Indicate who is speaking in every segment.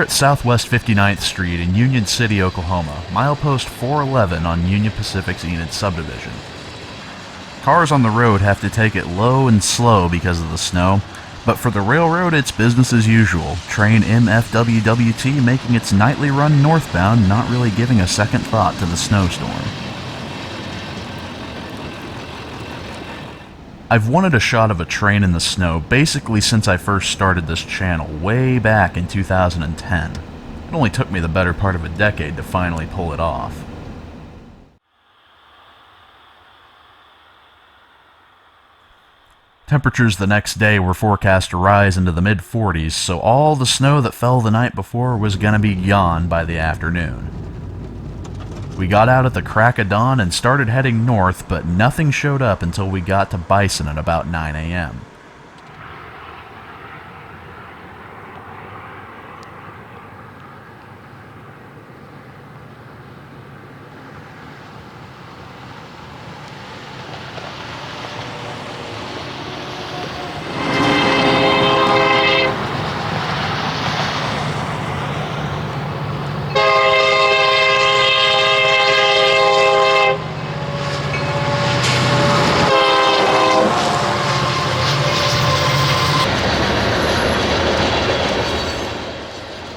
Speaker 1: at Southwest 59th Street in Union City, Oklahoma, milepost 411 on Union Pacific's Enid subdivision. Cars on the road have to take it low and slow because of the snow, but for the railroad it's business as usual, train MFWWT making its nightly run northbound, not really giving a second thought to the snowstorm. I've wanted a shot of a train in the snow basically since I first started this channel way back in 2010. It only took me the better part of a decade to finally pull it off. Temperatures the next day were forecast to rise into the mid-40s, so all the snow that fell the night before was gonna be gone by the afternoon. We got out at the crack of dawn and started heading north, but nothing showed up until we got to Bison at about 9 a.m.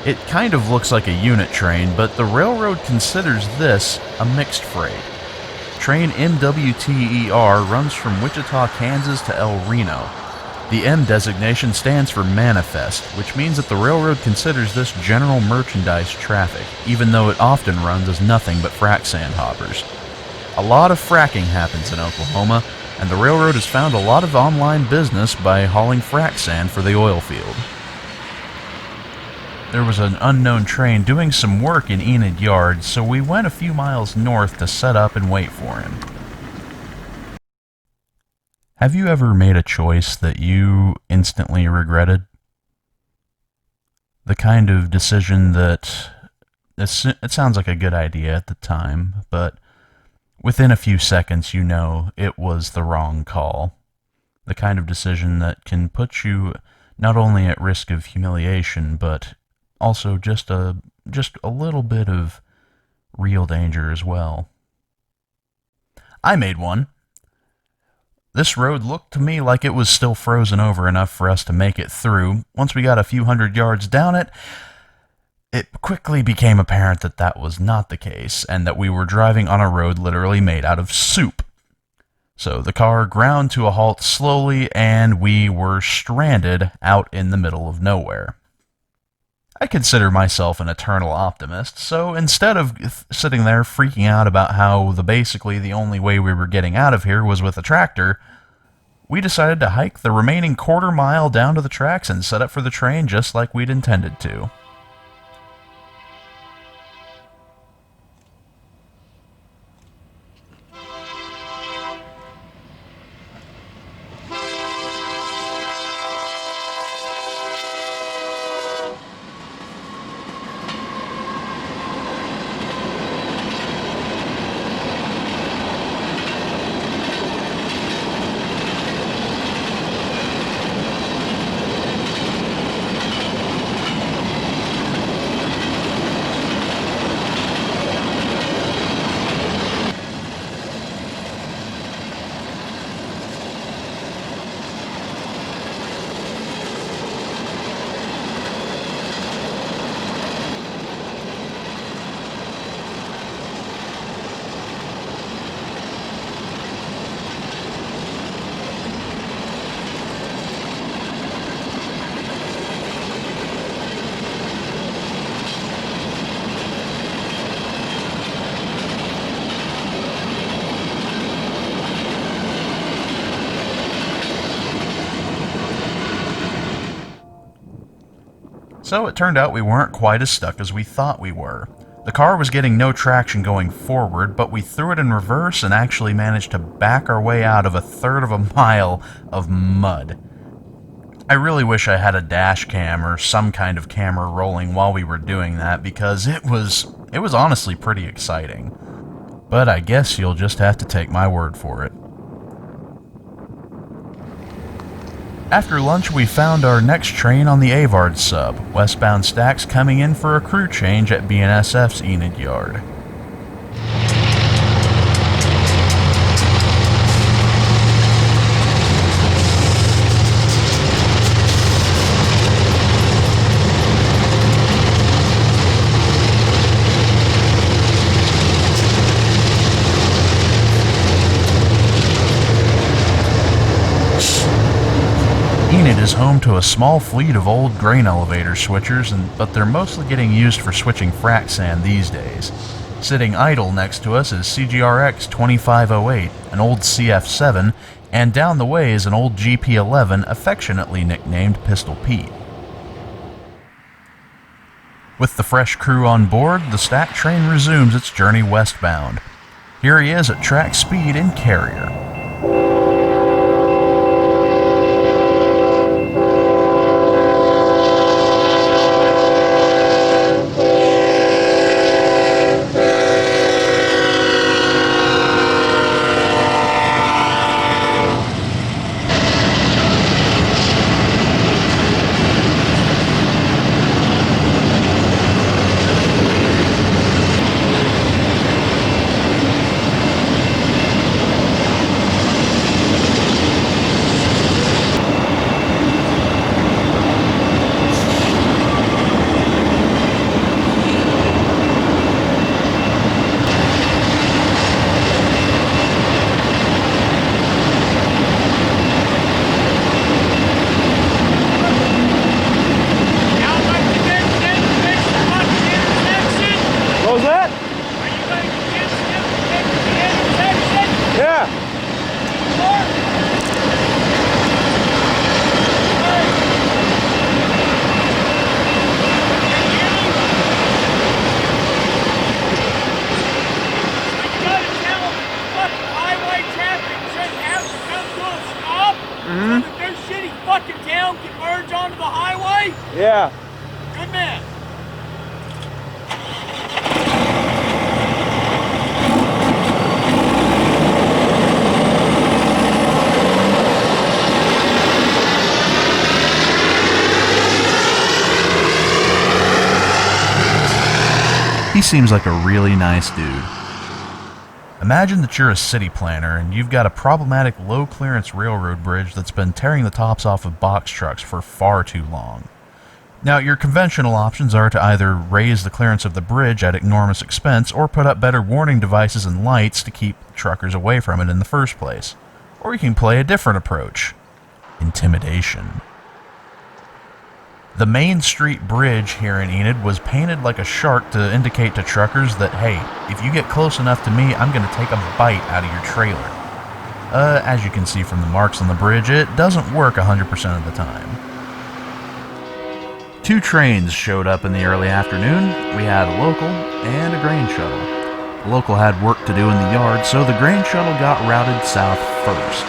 Speaker 1: It kind of looks like a unit train, but the railroad considers this a mixed freight. Train MWTER runs from Wichita, Kansas to El Reno. The M designation stands for manifest, which means that the railroad considers this general merchandise traffic, even though it often runs as nothing but frac sand hoppers. A lot of fracking happens in Oklahoma, and the railroad has found a lot of online business by hauling frac sand for the oil field. There was an unknown train doing some work in Enid Yard, so we went a few miles north to set up and wait for him. Have you ever made a choice that you instantly regretted? The kind of decision that it sounds like a good idea at the time, but within a few seconds you know it was the wrong call. The kind of decision that can put you not only at risk of humiliation, but also just a little bit of real danger as well. I made one. This road looked to me like it was still frozen over enough for us to make it through. Once we got a few hundred yards down it, it quickly became apparent that that was not the case, and that we were driving on a road literally made out of soup. So the car ground to a halt slowly, and we were stranded out in the middle of nowhere. I consider myself an eternal optimist, so instead of sitting there freaking out about how basically the only way we were getting out of here was with a tractor, we decided to hike the remaining quarter mile down to the tracks and set up for the train just like we'd intended to. So it turned out we weren't quite as stuck as we thought we were. The car was getting no traction going forward, but we threw it in reverse and actually managed to back our way out of a third of a mile of mud. I really wish I had a dash cam or some kind of camera rolling while we were doing that, because it was honestly pretty exciting. But I guess you'll just have to take my word for it. After lunch, we found our next train on the Avard sub, westbound stacks coming in for a crew change at BNSF's Enid yard. Enid is home to a small fleet of old grain elevator switchers, but they're mostly getting used for switching frac sand these days. Sitting idle next to us is CGRX 2508, an old CF7, and down the way is an old GP11 affectionately nicknamed Pistol Pete. With the fresh crew on board, the stack train resumes its journey westbound. Here he is at track speed in Carrier.
Speaker 2: Yeah.
Speaker 3: Good man.
Speaker 1: He seems like a really nice dude. Imagine that you're a city planner and you've got a problematic low-clearance railroad bridge that's been tearing the tops off of box trucks for far too long. Now, your conventional options are to either raise the clearance of the bridge at enormous expense or put up better warning devices and lights to keep truckers away from it in the first place. Or you can play a different approach: intimidation. The Main Street Bridge here in Enid was painted like a shark to indicate to truckers that, hey, if you get close enough to me, I'm going to take a bite out of your trailer. As you can see from the marks on the bridge, it doesn't work 100% of the time. Two trains showed up in the early afternoon. We had a local and a grain shuttle. The local had work to do in the yard, so the grain shuttle got routed south first.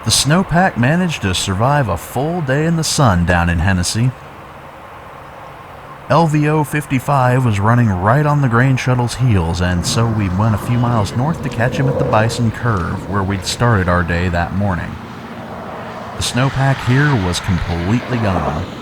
Speaker 1: The snowpack managed to survive a full day in the sun down in Hennessy. LVO 55 was running right on the grain shuttle's heels, and so we went a few miles north to catch him at the Bison curve, where we'd started our day that morning. The snowpack here was completely gone.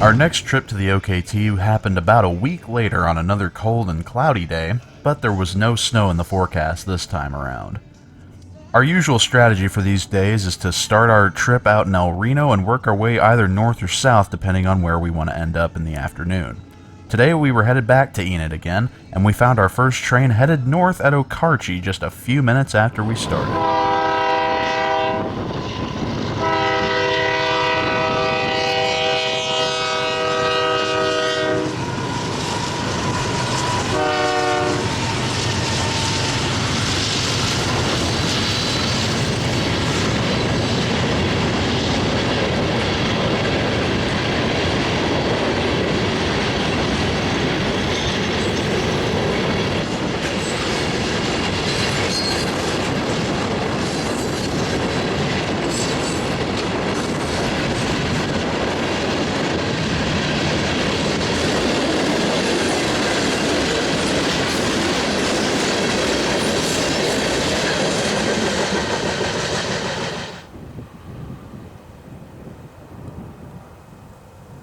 Speaker 1: Our next trip to the OKT happened about a week later on another cold and cloudy day, but there was no snow in the forecast this time around. Our usual strategy for these days is to start our trip out in El Reno and work our way either north or south depending on where we want to end up in the afternoon. Today we were headed back to Enid again, and we found our first train headed north at Okarche just a few minutes after we started.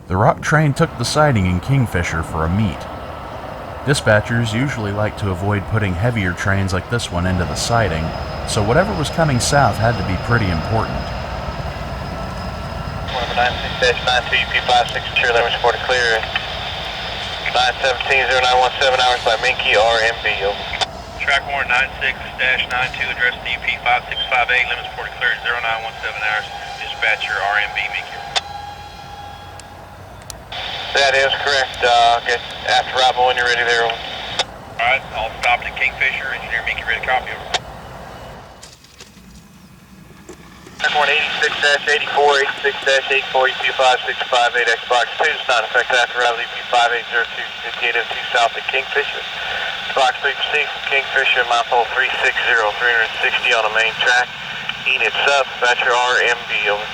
Speaker 1: The rock train took the siding in Kingfisher for a meet. Dispatchers usually like to avoid putting heavier trains like this one into the siding, so whatever was coming south had to be pretty important.
Speaker 2: Number 96-92 UP56, ensure limits report clear. 917-0917 hours by Minky, RMB, over.
Speaker 3: Track warrant 96-92, address to UP5658, limits report clear 0917 hours, dispatcher RMB, Minky.
Speaker 2: That is correct. Get after arrival when you're ready there.
Speaker 3: Alright, all stopped at Kingfisher. Engineer Mickey, ready to copy. Over.
Speaker 2: Track warrant 86-84, 86-84, UP5658, Xbox 2. It's not effective after arrival, UP5802, 5802 south at Kingfisher. Box 3 proceed from Kingfisher, mile pole 360, 360 on the main track. Enid sub, dispatcher RMB, over.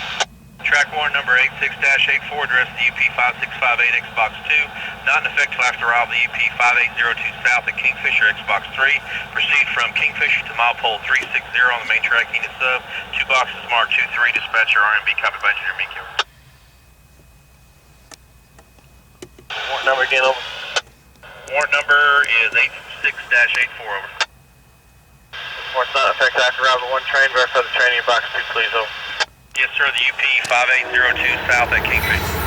Speaker 3: Track warrant number 86-84, address to UP5658, Xbox 2, not in effect till after arrival at UP5802 south at Kingfisher, Xbox 3. Proceed from Kingfisher to mile pole 360 on the main track, Enid sub. 2 boxes marked 2-3, dispatcher RMB, copy by Engineer Mickey.
Speaker 2: Warrant number again, over.
Speaker 3: Warrant number is 86-84, over.
Speaker 2: Warrant's not effective after arrival, one train, verify the train in your box 2, please, over.
Speaker 3: Yes, sir, the UP5802 south at Kingfisher.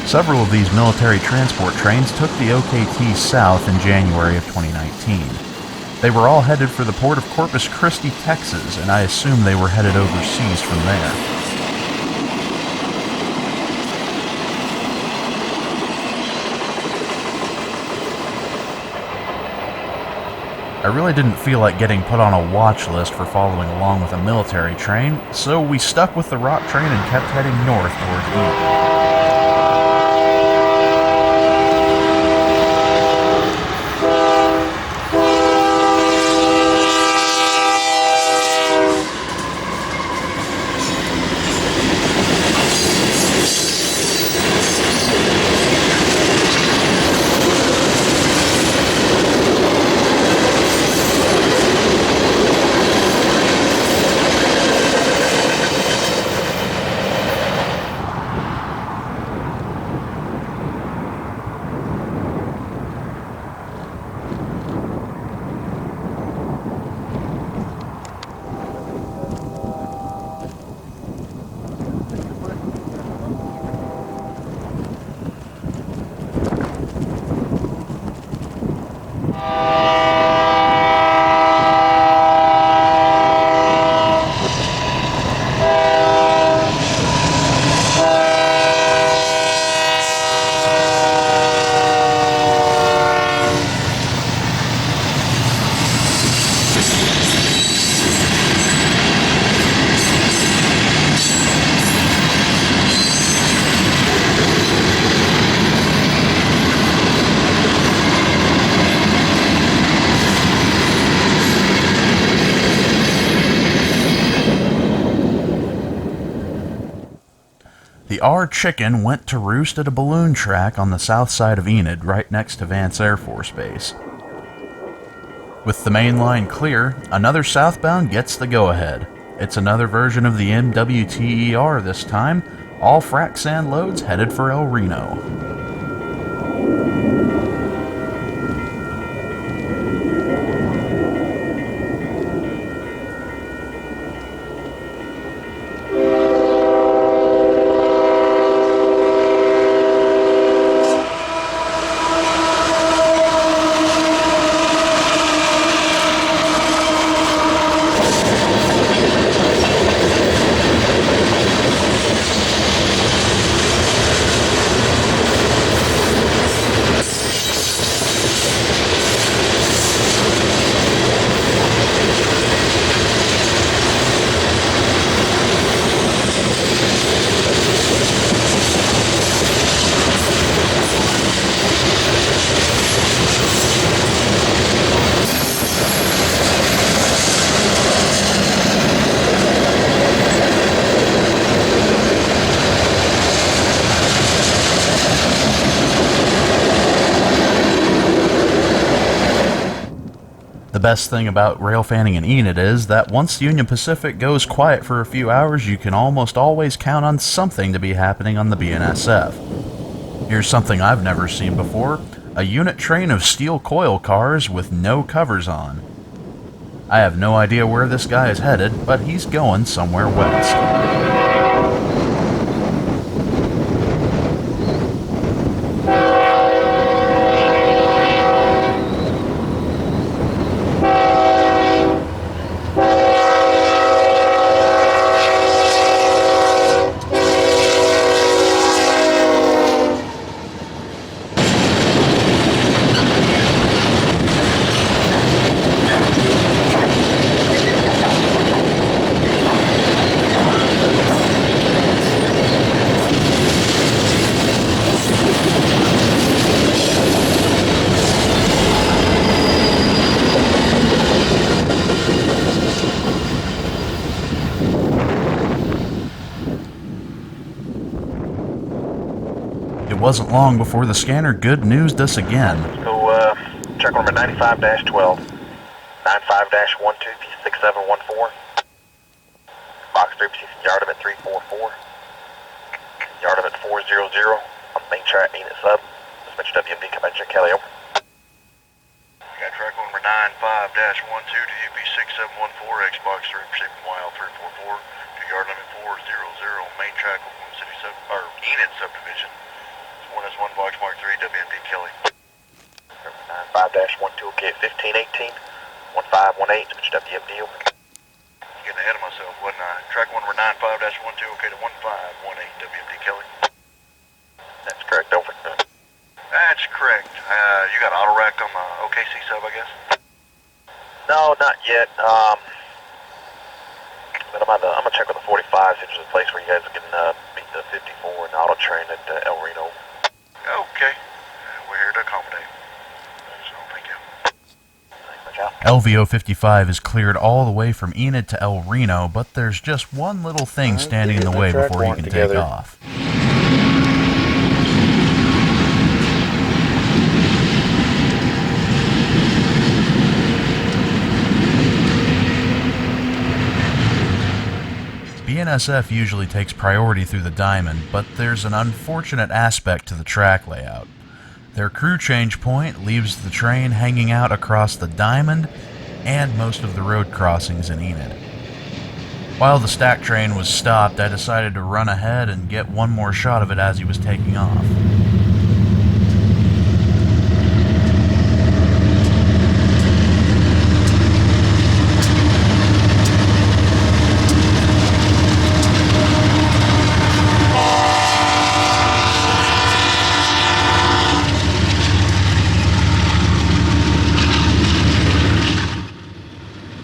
Speaker 1: Several of these military transport trains took the OKT south in January of 2019. They were all headed for the port of Corpus Christi, Texas, and I assume they were headed overseas from there. I really didn't feel like getting put on a watch list for following along with a military train, so we stuck with the rock train and kept heading north towards Enid. The R-Chicken went to roost at a balloon track on the south side of Enid, right next to Vance Air Force Base. With the main line clear, another southbound gets the go-ahead. It's another version of the MWTER this time, all frac sand loads headed for El Reno. The best thing about railfanning in Enid is that once Union Pacific goes quiet for a few hours, you can almost always count on something to be happening on the BNSF. Here's something I've never seen before: a unit train of steel coil cars with no covers on. I have no idea where this guy is headed, but he's going somewhere west. It wasn't long before the scanner good newsed us again.
Speaker 2: So, check number 95-12, 95-12P6714, box 3, yard limit 344, yard limit 400, on the main track, Enid sub, suspension WMD, come back, check Kelly, over.
Speaker 3: Got track number 95-12 to UP6714, Xbox 3, proceeding YL 344, to yard limit 400, main track, Oklahoma City Enid subdivision. 1S1 Box Mark 3, WNP Kelly.
Speaker 2: 95-12, okay, 1518, 1518, which WMD open.
Speaker 3: Getting ahead of myself, wasn't I? Track 1 we're 95-12, okay to 1518, WMD Kelly.
Speaker 2: That's correct, over.
Speaker 3: That's correct. You got auto racked on the OKC sub, I guess?
Speaker 2: No, not yet. But I'm gonna check with the 45, see if there's a place where you guys can meet the 54 and auto train at El Reno.
Speaker 3: Okay. We're here to accommodate. So, thank you.
Speaker 2: Watch out.
Speaker 1: LVO 55 is cleared all the way from Enid to El Reno, but there's just one little thing standing in the way before he can take off. BNSF usually takes priority through the diamond, but there's an unfortunate aspect to the track layout. Their crew change point leaves the train hanging out across the diamond and most of the road crossings in Enid. While the stack train was stopped, I decided to run ahead and get one more shot of it as he was taking off.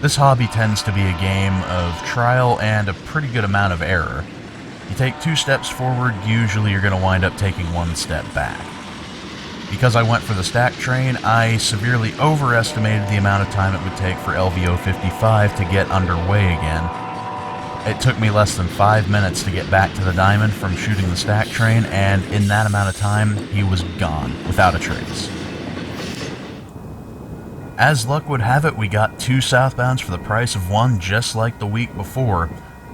Speaker 1: This hobby tends to be a game of trial and a pretty good amount of error. You take 2 steps forward, usually you're going to wind up taking 1 step back. Because I went for the stack train, I severely overestimated the amount of time it would take for LVO 55 to get underway again. It took me less than 5 minutes to get back to the diamond from shooting the stack train, and in that amount of time, he was gone, without a trace. As luck would have it, we got 2 southbounds for the price of 1, just like the week before.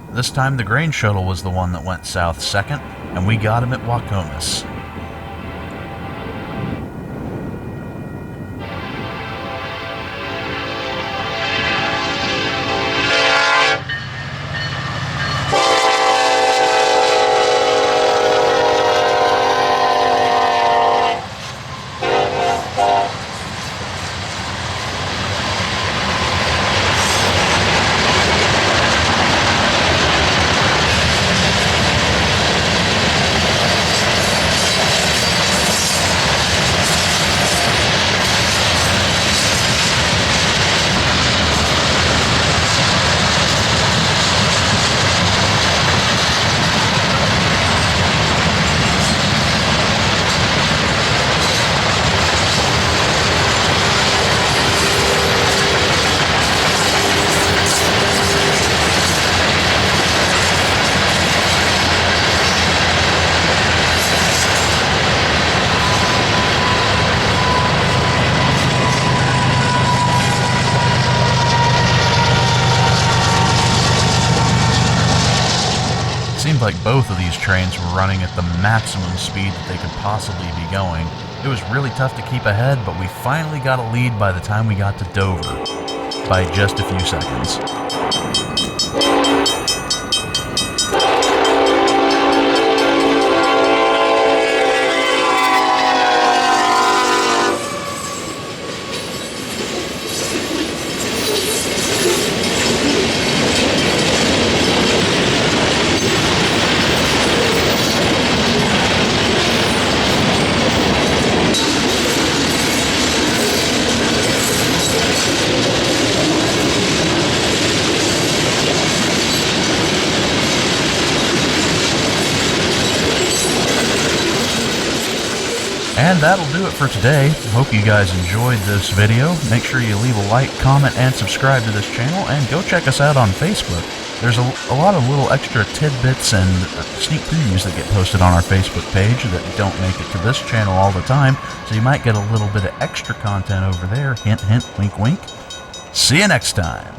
Speaker 1: This time the grain shuttle was the one that went south second, and we got him at Wacomas. Seemed like both of these trains were running at the maximum speed that they could possibly be going. It was really tough to keep ahead, but we finally got a lead by the time we got to Dover, by just a few seconds. And that'll do it for today. Hope you guys enjoyed this video. Make sure you leave a like, comment, and subscribe to this channel, and go check us out on Facebook. There's a lot of little extra tidbits and sneak previews that get posted on our Facebook page that don't make it to this channel all the time, so you might get a little bit of extra content over there. Hint, hint, wink, wink. See you next time.